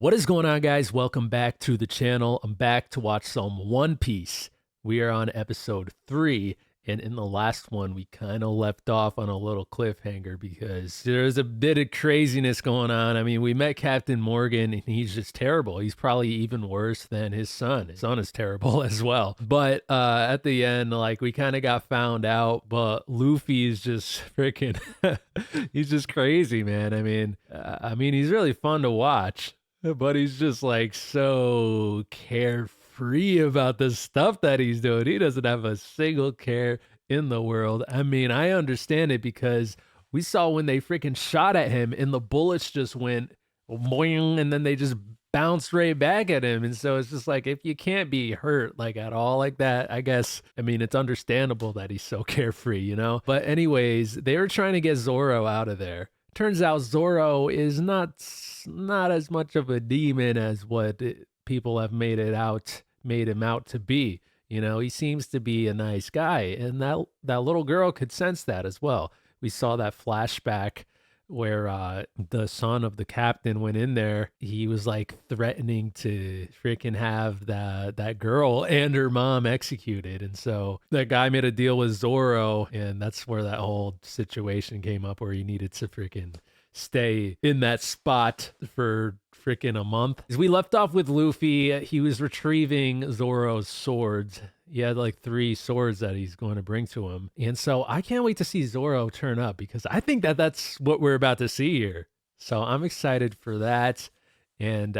What is going on, guys? Welcome back to the channel. I'm back to watch some One Piece. We are on episode 3, and in the last one, we kind of left off on a little cliffhanger because there's a bit of craziness going on. I mean, we met Captain Morgan, and he's just terrible. He's probably even worse than his son. His son is terrible as well. But at the end, like, we kind of got found out, but Luffy is just freaking, he's just crazy, man. I mean, he's really fun to watch. But he's just like so carefree about the stuff that he's doing. He doesn't have a single care in the world. I mean, I understand it because we saw when they freaking shot at him and the bullets just went boing and then they just bounced right back at him. And so it's just like, if you can't be hurt like at all like that, I guess, I mean, it's understandable that he's so carefree, you know? But anyways, they were trying to get Zoro out of there. Turns out Zoro is not as much of a demon as what people have made him out to be. You know, he seems to be a nice guy, and that little girl could sense that as well. We saw that flashback where the son of the captain went in there. He was like threatening to freaking have that girl and her mom executed. And so that guy made a deal with Zoro, and that's where that whole situation came up where he needed to freaking stay in that spot for freaking a month. As we left off with Luffy, he was retrieving Zoro's swords. He had like 3 swords that he's going to bring to him. And so I can't wait to see Zoro turn up because I think that's what we're about to see here. So I'm excited for that. And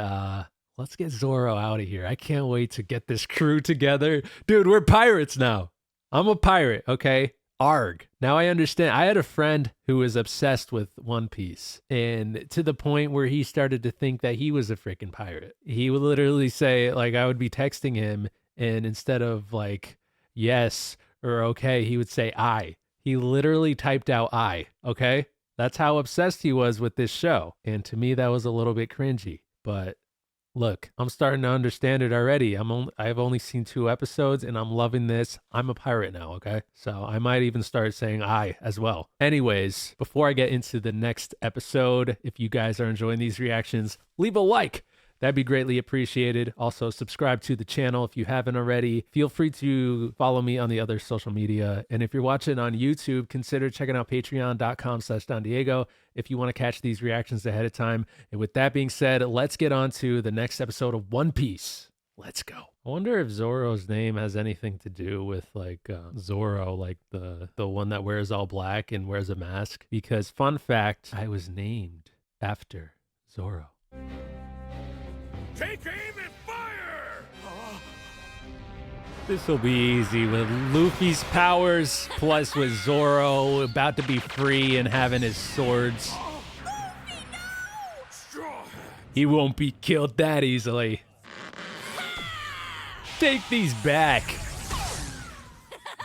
let's get Zoro out of here. I can't wait to get this crew together. Dude, we're pirates now. I'm a pirate, okay? Arg. Now I understand. I had a friend who was obsessed with One Piece, and to the point where he started to think that he was a freaking pirate. He would literally say, like, I would be texting him, and instead of like yes or okay, he would say I. He literally typed out I, okay? That's how obsessed he was with this show. And to me, that was a little bit cringy. But look, I'm starting to understand it already. I've only seen 2 episodes and I'm loving this. I'm a pirate now, okay? So I might even start saying I as well. Anyways, before I get into the next episode, if you guys are enjoying these reactions, leave a like. That'd be greatly appreciated. Also, subscribe to the channel if you haven't already. Feel free to follow me on the other social media. And if you're watching on YouTube, consider checking out patreon.com/DonDiego if you want to catch these reactions ahead of time. And with that being said, let's get on to the next episode of One Piece. Let's go. I wonder if Zoro's name has anything to do with like Zoro, like the one that wears all black and wears a mask. Because fun fact, I was named after Zoro. Take aim and fire! This will be easy with Luffy's powers, plus with Zoro about to be free and having his swords. Luffy, no! Straw Hat! He won't be killed that easily. Take these back.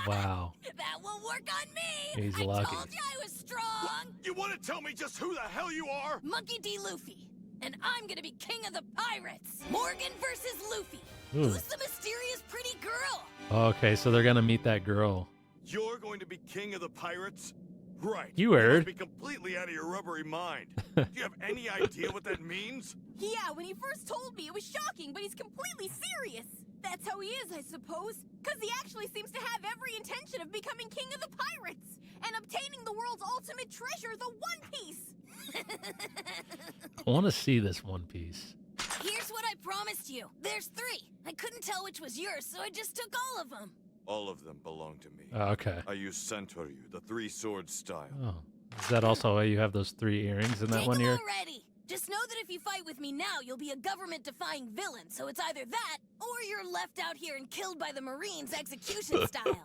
Wow. That won't work on me! He's I lucky. told you I was strong! You want to tell me just who the hell you are? Monkey D. Luffy. And I'm gonna be king of the pirates! Morgan versus Luffy! Ooh. Who's the mysterious pretty girl? Okay, so they're gonna meet that girl. You're going to be king of the pirates? Right. You heard. must be completely out of your rubbery mind. Do you have any idea what that means? Yeah, when he first told me, it was shocking, but he's completely serious. That's how he is, I suppose. Because he actually seems to have every intention of becoming king of the pirates and obtaining the world's ultimate treasure, the One Piece. I want to see this One Piece. Here's what I promised you. There's 3. I couldn't tell which was yours, so I just took all of them. All of them belong to me. Okay. I use Santoryu, the 3-sword style. Oh, is that also why you have those 3 earrings in that Take one them ear? already. Just know that if you fight with me now, you'll be a government-defying villain, so it's either that, or you're left out here and killed by the Marines execution style.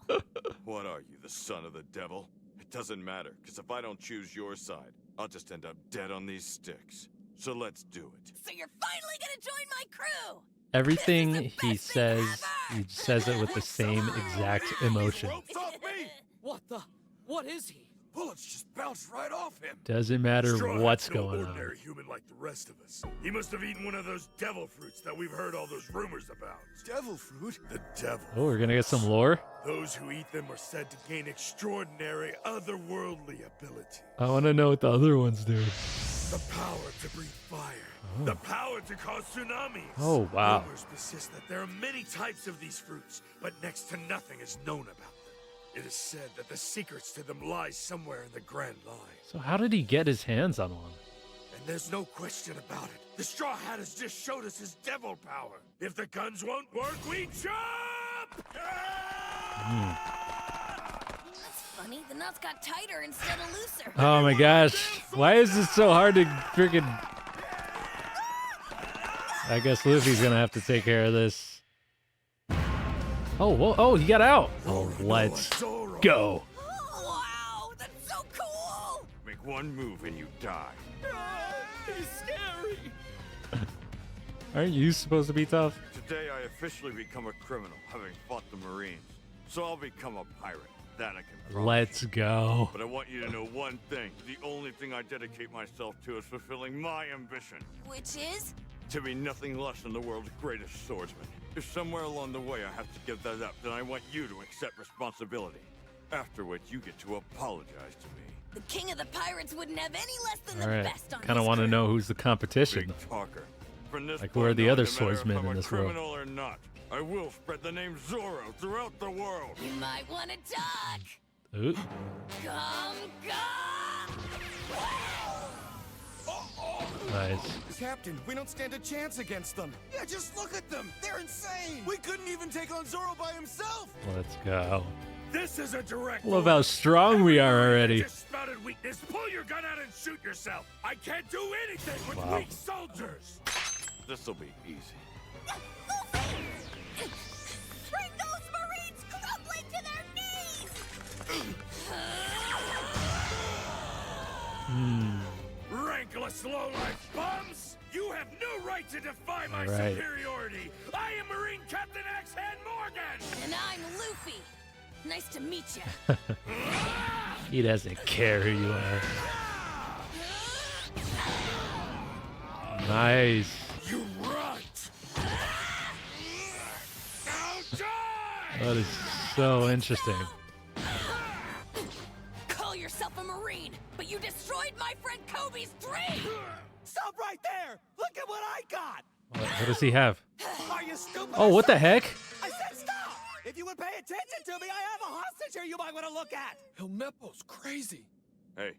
What are you, the son of the devil? It doesn't matter, because if I don't choose your side, I'll just end up dead on these sticks. So let's do it. So you're finally gonna join my crew! Everything This is the he best thing says, ever! he says it with the same exact emotion. Ropes off me! What the? What is he? Bullets just bounced right off him. Doesn't matter Straw Hat's what's no going on. ordinary human like the rest of us. He must have eaten one of those devil fruits that we've heard all those rumors about. Devil fruit? The devil. Oh, we're gonna get some lore? Those who eat them are said to gain extraordinary, otherworldly ability. I want to know what the other ones do. The power to breathe fire. The power to cause tsunamis. Oh, wow. Rumors persist that there are many types of these fruits, but next to nothing is known about them. It is said that the secrets to them lie somewhere in the Grand Line. So how did he get his hands on one? And there's no question about it. The Straw Hat has just showed us his devil power. If the guns won't work, we jump! That's funny. The knots got tighter instead of looser. Oh my gosh. Why is this so hard to freaking... I guess Luffy's gonna have to take care of this. Oh, whoa, oh, he got out. Oh, let's go. Oh, wow, that's so cool. Make one move and you die. He's scary. Aren't you supposed to be tough? Today I officially become a criminal, having fought the Marines. So I'll become a pirate. That I can promise. Let's go. But I want you to know one thing. The only thing I dedicate myself to is fulfilling my ambition. Which is? To be nothing less than the world's greatest swordsman. If somewhere along the way I have to give that up, then I want you to accept responsibility. After which you get to apologize to me. The king of the pirates wouldn't have any less than All the right. best on Kind of his want to crew. know who's the competition. Big talker. From this Like, who are the point on, other no matter swordsmen if I'm in a this world? criminal or not, I will spread the name Zoro throughout the world. You might want to talk. Ooh. Come. Nice. Captain, we don't stand a chance against them. Yeah, just look at them. They're insane. We couldn't even take on Zoro by himself. Let's go. This is a direct Love how strong we are already. Just spouted weakness. Pull your gun out and shoot yourself. I can't do anything with Wow. weak soldiers. This'll be easy. Bring those Marines crumbling to their knees! Rankless lowlife bums! You have no right to defy my All right. superiority. I am Marine Captain Axe-Hand Morgan. And I'm Luffy. Nice to meet you. He doesn't care who you are. Nice. You runt! Now die! That is so interesting. Call yourself a Marine, but you destroyed my friend Kobe's dream! Stop right there. Look at what I got. What does he have? Are you stupid? Oh, what the heck? I said stop. If you would pay attention to me, I have a hostage here you might want to look at. Helmeppo's crazy. Hey,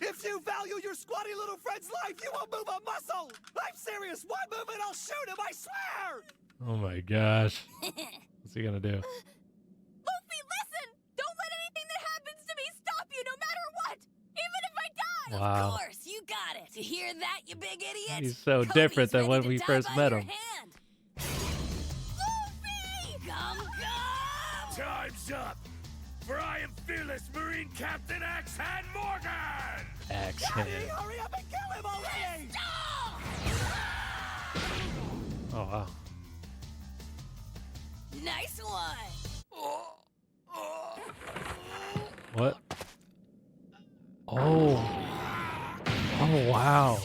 If you value your squatty little friend's life, you won't move a muscle. I'm serious. One move and I'll shoot him, I swear. Oh my gosh. What's he gonna do? Luffy, listen! Don't let anything that happens to me stop you, no matter what! Even if I die! Wow. Of course, you got it. You hear that, you big idiot? He's so Kobe's different than ready when to we die first by met your him. hand. Luffy! Come. Time's up. For I am fearless Marine Captain Axe-Hand Morgan. Axe Daddy, hand. hurry up and kill him already. Oh wow. Nice one. What? Oh. Oh wow.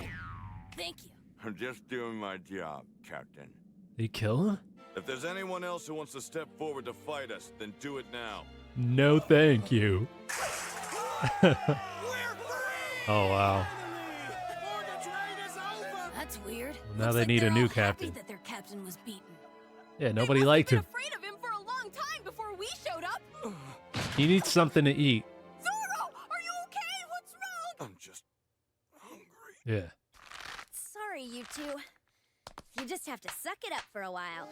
Thank you. I'm just doing my job, Captain. Did he kill him? If there's anyone else who wants to step forward to fight us, then do it now. No, thank you. We're free. Oh wow. Morgan's reign is over. That's weird. Now Looks they like need a they're new all happy captain. that their captain was beaten. Yeah, They nobody must liked have him. been afraid of him for a long time before we showed up. He needs something to eat. Zoro, are you okay? What's wrong? I'm just hungry. Yeah. Sorry, you two. You just have to suck it up for a while.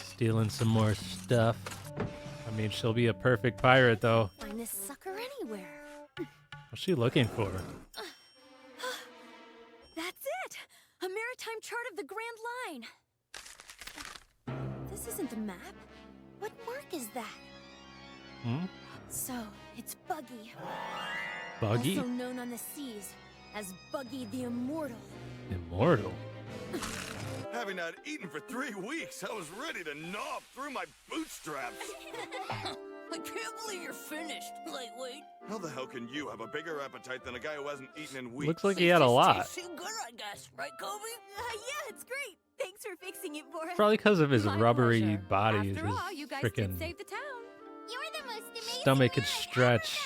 Stealing some more stuff. I mean, she'll be a perfect pirate, though. Find this sucker anywhere. What's she looking for? That's it! A maritime chart of the Grand Line. This isn't the map. What mark is that? Hmm? So, it's Buggy. Buggy? Also known on the seas as Buggy the Immortal. Immortal? Having not eaten for 3 weeks, I was ready to gnaw through my bootstraps. I can't believe you're finished, lightweight. How the hell can you have a bigger appetite than a guy who hasn't eaten in weeks? Looks like he had a lot. Tastes too good, I guess. Right, Kobe? Yeah, it's great. Thanks for fixing it for us. Probably because of his My rubbery pleasure. body. After all, you His guys did freaking save the town. You're the most amazing stomach could one I've ever stretch.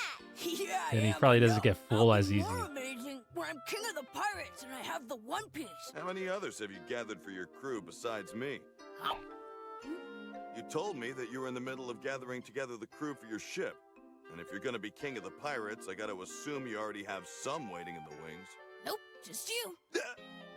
Yeah, And he I am, probably I doesn't know. get full I'll as be easy. more amazing where I'm king of the pirates and I have the One Piece. How many others have you gathered for your crew besides me? Huh? You told me that you were in the middle of gathering together the crew for your ship. And if you're gonna be king of the pirates, I gotta assume you already have some waiting in the wings. Nope, just you.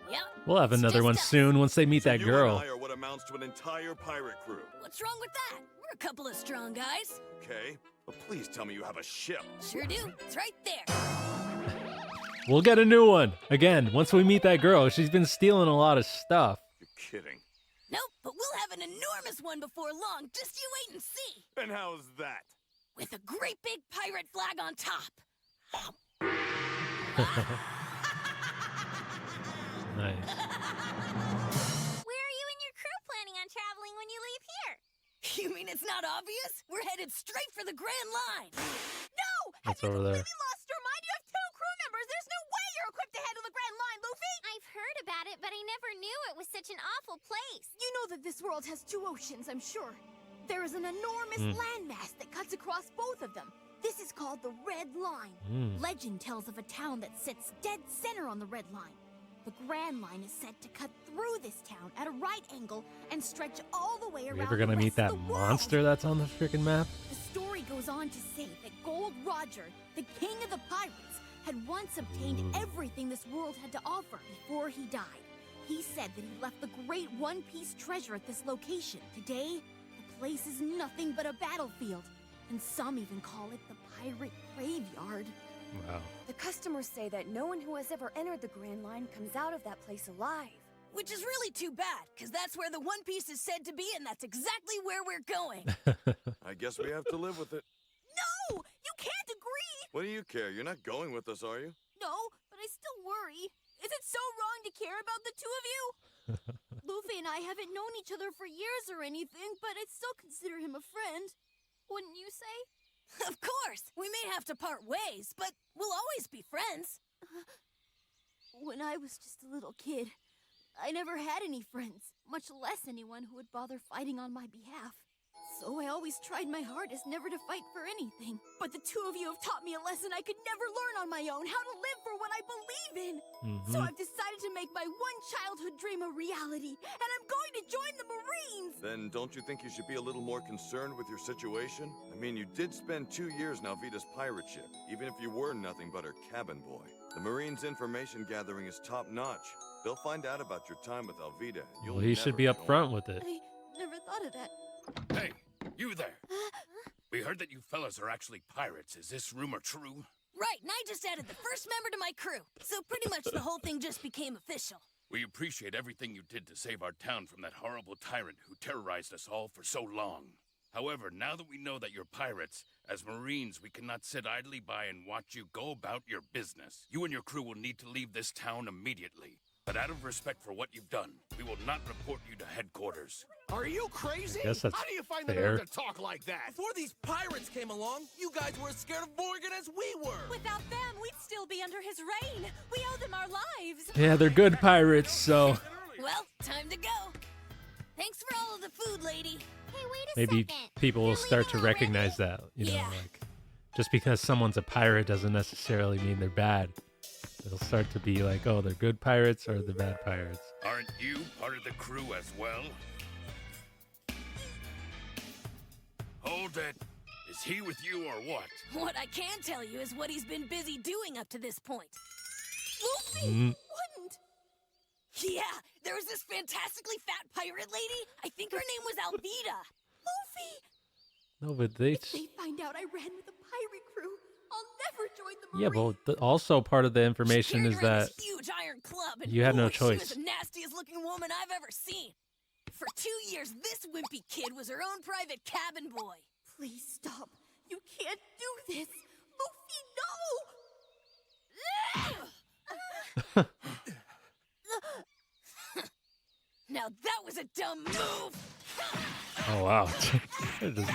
Yeah. We'll have it's another just one us. soon once they meet So that you girl. and I are what amounts to an entire pirate crew. What's wrong with that? We're a couple of strong guys. Okay, but please tell me you have a ship. Sure do. It's right there. We'll get a new one. Again, once we meet that girl, she's been stealing a lot of stuff. You're kidding. Nope, but we'll have an enormous one before long. Just you wait and see. And how's that? With a great big pirate flag on top. Nice. Where are you and your crew planning on traveling when you leave here? You mean it's not obvious? We're headed straight for the Grand Line. No! That's Have you over there. completely lost your mind? You have 2 crew members. There's no way you're equipped to handle the Grand Line, Luffy! I've heard about it, but I never knew it was such an awful place. You know that this world has 2 oceans, I'm sure. There is an enormous landmass that cuts across both of them. This is called the Red Line. Legend tells of a town that sits dead center on the Red Line. The Grand Line is said to cut through this town at a right angle and stretch all the way Are around we ever gonna the meet rest of that the world. monster that's on the freaking map? The story goes on to say that Gold Roger, the king of the pirates, had once obtained everything this world had to offer before he died. He said that he left the great One Piece treasure at this location. Today, the place is nothing but a battlefield, and some even call it the pirate graveyard. Wow. The customers say that no one who has ever entered the Grand Line comes out of that place alive. Which is really too bad, because that's where the One Piece is said to be, and that's exactly where we're going. I guess we have to live with it. No! You can't agree! What do you care? You're not going with us, are you? No, but I still worry. Is it so wrong to care about the 2 of you? Luffy and I haven't known each other for years or anything, but I'd still consider him a friend. Wouldn't you say? Of course, we may have to part ways, but we'll always be friends. When I was just a little kid, I never had any friends, much less anyone who would bother fighting on my behalf. So I always tried my hardest never to fight for anything. But the 2 of you have taught me a lesson I could never learn on my own, how to live for what I believe in. So I've decided to make my one childhood dream a reality, and I'm going to join the Marines! Then don't you think you should be a little more concerned with your situation? I mean, you did spend 2 years in Alvida's pirate ship, even if you were nothing but her cabin boy. The Marines' information gathering is top-notch. They'll find out about your time with Alvida. Well, he should be up front with it. I never thought of that. Hey, you there. We heard that you fellas are actually pirates. Is this rumor true? Right, and I just added the first member to my crew, so pretty much the whole thing just became official. We appreciate everything you did to save our town from that horrible tyrant who terrorized us all for so long. However, now that we know that you're pirates, as Marines, we cannot sit idly by and watch you go about your business. You and your crew will need to leave this town immediately. But out of respect for what you've done, we will not report you to headquarters. Are you crazy? Guess that's How do you find fair. the nerve to talk like that? Before these pirates came along, you guys were as scared of Morgan as we were. Without them, we'd still be under his reign. We owe them our lives. Yeah, they're good pirates, so Well, time to go. Thanks for all of the food, lady. Hey, wait a maybe second. people will You're start to leaving already? recognize that. You know, Yeah. like just because someone's a pirate doesn't necessarily mean they're bad. It'll start to be like, oh, they're good pirates or they're bad pirates. Aren't you part of the crew as well? Hold it. Is he with you or what? What I can tell you is what he's been busy doing up to this point. Luffy! Wouldn't! Yeah, there was this fantastically fat pirate lady. I think her name was Alvida. Luffy! No, but they. If they find out I ran with the pirate crew, I'll never join the Yeah, Marines. but also part of the She information carried is around that this huge iron club, and you had no boy, She choice. was the nastiest looking woman I've ever seen. For 2 years, this wimpy kid was her own private cabin boy. Please stop. You can't do this. Luffy, no! Now that was a dumb move. oh wow, they're just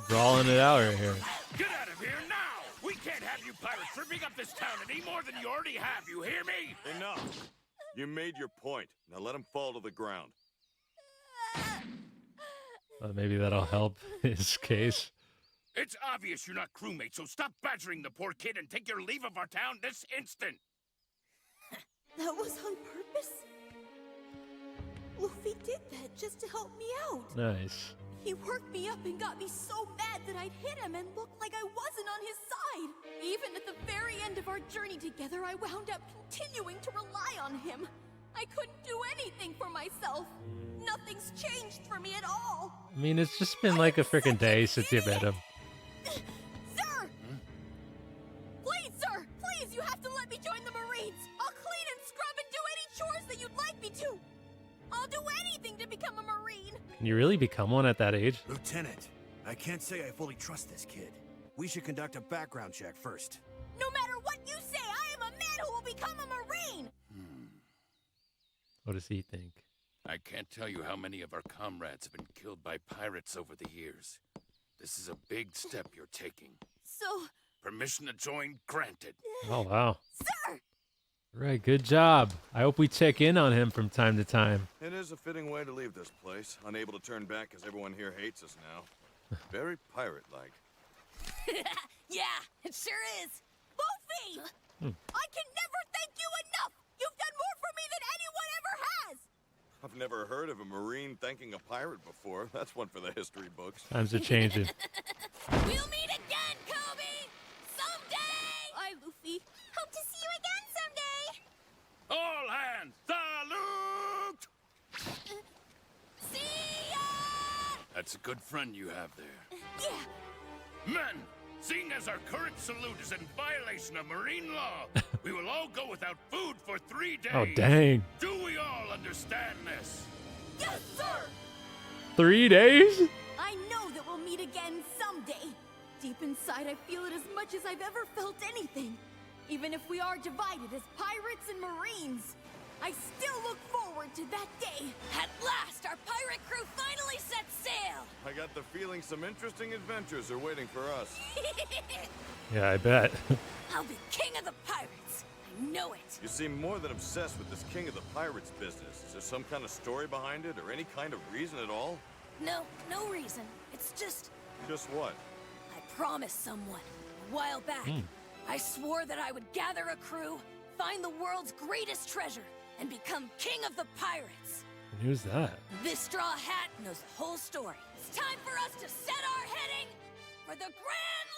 brawling it out right here. Get out of here now! We can't have you pirates ripping up this town any more than you already have, you hear me? Enough. You made your point. Now let him fall to the ground. Maybe that'll help his case. It's obvious you're not crewmates, so stop badgering the poor kid and take your leave of our town this instant! That was on purpose? Luffy did that just to help me out. Nice. He worked me up and got me so mad that I'd hit him and looked like I wasn't on his side. Even at the very end of our journey together, I wound up continuing to rely on him. I couldn't do anything for myself. Nothing's changed for me at all. I mean, it's just been like a freaking day since you met him. Sir! Please, sir! Please, you have to let me join the Marines! I'll clean and scrub and do any chores that you'd like me to! I'll do anything to become a Marine! Can you really become one at that age? Lieutenant, I can't say I fully trust this kid. We should conduct a background check first. No matter what you say, I am a man who will become a Marine! What does he think? I can't tell you how many of our comrades have been killed by pirates over the years. This is a big step you're taking. So... Permission to join granted. Oh, wow. Sir! Right, good job. I hope we check in on him from time to time. It is a fitting way to leave this place, unable to turn back as everyone here hates us now. Very pirate-like. Yeah, it sure is. Luffy! I can never thank you enough! You've done more for me than anyone ever has! I've never heard of a Marine thanking a pirate before. That's one for the history books. Times are changing. We'll meet again, Kobe! Someday! Bye, Luffy. Hope to see you again someday. All hands, salute! See ya! That's a good friend you have there. Yeah, Men, seeing as our current salute is in violation of marine law, we will all go without food for 3 days. Oh, dang. Do we all understand this? yes, sir! 3 days? I know that we'll meet again someday. Deep inside, I feel it as much as I've ever felt anything. Even if we are divided as pirates and Marines, I still look forward to that day. At last, our pirate crew finally set sail! I got the feeling some interesting adventures are waiting for us. Yeah, I bet. I'll be king of the pirates. I know it. You seem more than obsessed with this King of the Pirates business. Is there some kind of story behind it, or any kind of reason at all? No reason. It's just, Just what? I promised someone a while back. I swore that I would gather a crew, find the world's greatest treasure, and become king of the pirates. And who's that? This straw hat knows the whole story. It's time for us to set our heading for the Grand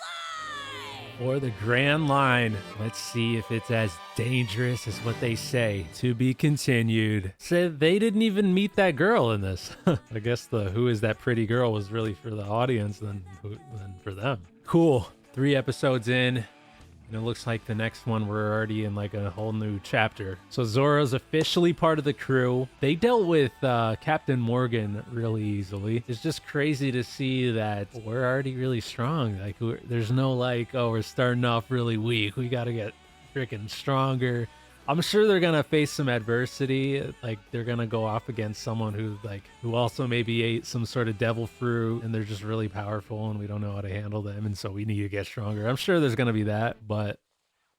Line! Or the Grand Line. Let's see if it's as dangerous as what they say. To be continued. Said they didn't even meet that girl in this. I guess the who is that pretty girl was really for the audience than for them. Cool. 3 episodes in. And it looks like the next one we're already in like a whole new chapter. So Zoro's officially part of the crew. They dealt with Captain Morgan really easily. It's just crazy to see that we're already really strong. Like there's no like, oh, we're starting off really weak. We got to get freaking stronger. I'm sure they're gonna face some adversity. Like they're gonna go off against someone who also maybe ate some sort of devil fruit and they're just really powerful and we don't know how to handle them, and so we need to get stronger. I'm sure there's gonna be that, but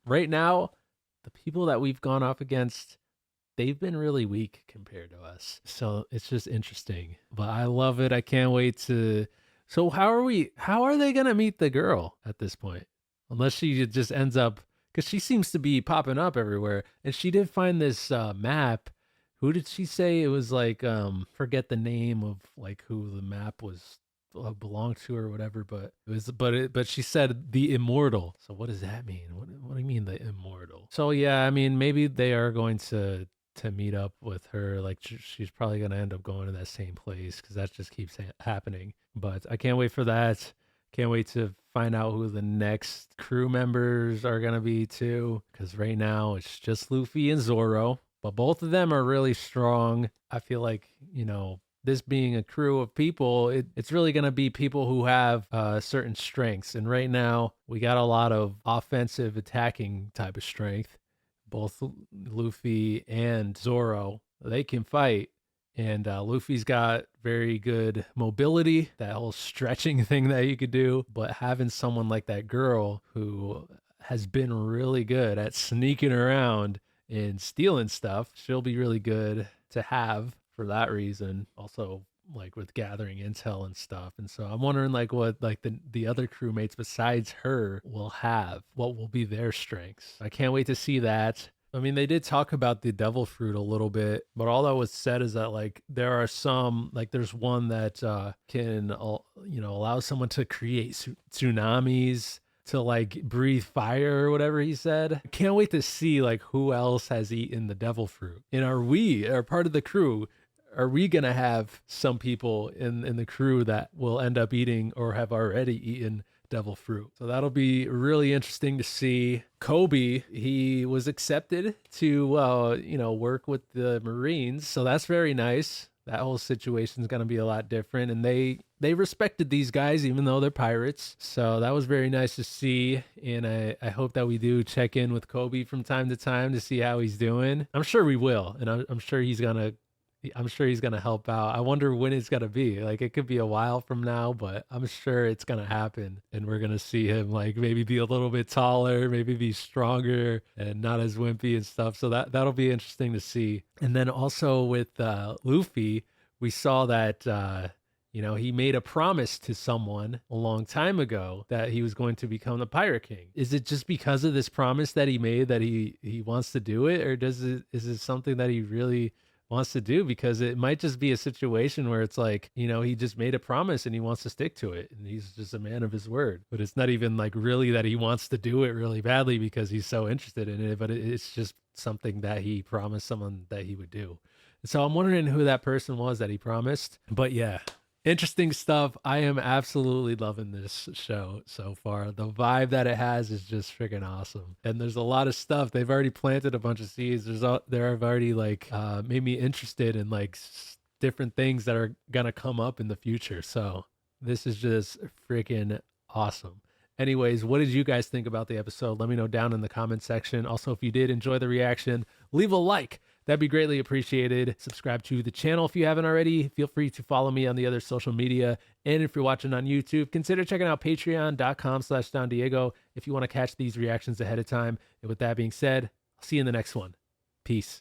right now, the people that we've gone off against, they've been really weak compared to us. So it's just interesting. But I love it. I can't wait to. So how are they gonna meet the girl at this point? Unless she just ends up. Because she seems to be popping up everywhere. And she did find this map. Who did she say? It was like, forget the name of like who the map was belonged to or whatever. But it was, but she said the immortal. So what does that mean? What do you mean the immortal? So yeah, I mean, maybe they are going to meet up with her. Like she's probably going to end up going to that same place because that just keeps happening. But I can't wait for that. Can't wait to find out who the next crew members are going to be too. Because right now it's just Luffy and Zoro. But both of them are really strong. I feel like, this being a crew of people, it's really going to be people who have certain strengths. And right now we got a lot of offensive attacking type of strength. Both Luffy and Zoro, they can fight. And Luffy's got very good mobility, that whole stretching thing that you could do. But having someone like that girl who has been really good at sneaking around and stealing stuff, she'll be really good to have for that reason. Also, like with gathering intel and stuff. And so I'm wondering like what like the other crewmates besides her will have. What will be their strengths? I can't wait to see that. I mean, they did talk about the devil fruit a little bit, but all that was said is that like there are some like there's one that can allow someone to create tsunamis, to like breathe fire or whatever he said. I can't wait to see like who else has eaten the devil fruit. And are part of the crew, are we gonna have some people in the crew that will end up eating or have already eaten devil fruit? So that'll be really interesting to see. Kobe, he was accepted to work with the Marines, so that's very nice. That whole situation is going to be a lot different, and they respected these guys even though they're pirates. So that was very nice to see, and I hope that we do check in with Kobe from time to time to see how he's doing. I'm sure we will, and I'm sure he's gonna help out. I wonder when it's gonna be. Like it could be a while from now, but I'm sure it's gonna happen, and we're gonna see him like maybe be a little bit taller, maybe be stronger and not as wimpy and stuff. So that'll be interesting to see. And then also with Luffy, we saw that he made a promise to someone a long time ago that he was going to become the Pirate King. Is it just because of this promise that he made that he wants to do it, or is it something that he really wants to do? Because it might just be a situation where it's like, he just made a promise and he wants to stick to it and he's just a man of his word. But it's not even like really that he wants to do it really badly because he's so interested in it, but it's just something that he promised someone that he would do. So I'm wondering who that person was that he promised. But yeah, interesting stuff. I am absolutely loving this show so far. The vibe that it has is just freaking awesome. And there's a lot of stuff. They've already planted a bunch of seeds. There have already like made me interested in like different things that are gonna come up in the future. So this is just freaking awesome. Anyways, what did you guys think about the episode? Let me know down in the comment section. Also, if you did enjoy the reaction, leave a like. That'd be greatly appreciated. Subscribe to the channel if you haven't already. Feel free to follow me on the other social media. And if you're watching on YouTube, consider checking out patreon.com/DonDiego if you want to catch these reactions ahead of time. And with that being said, I'll see you in the next one. Peace.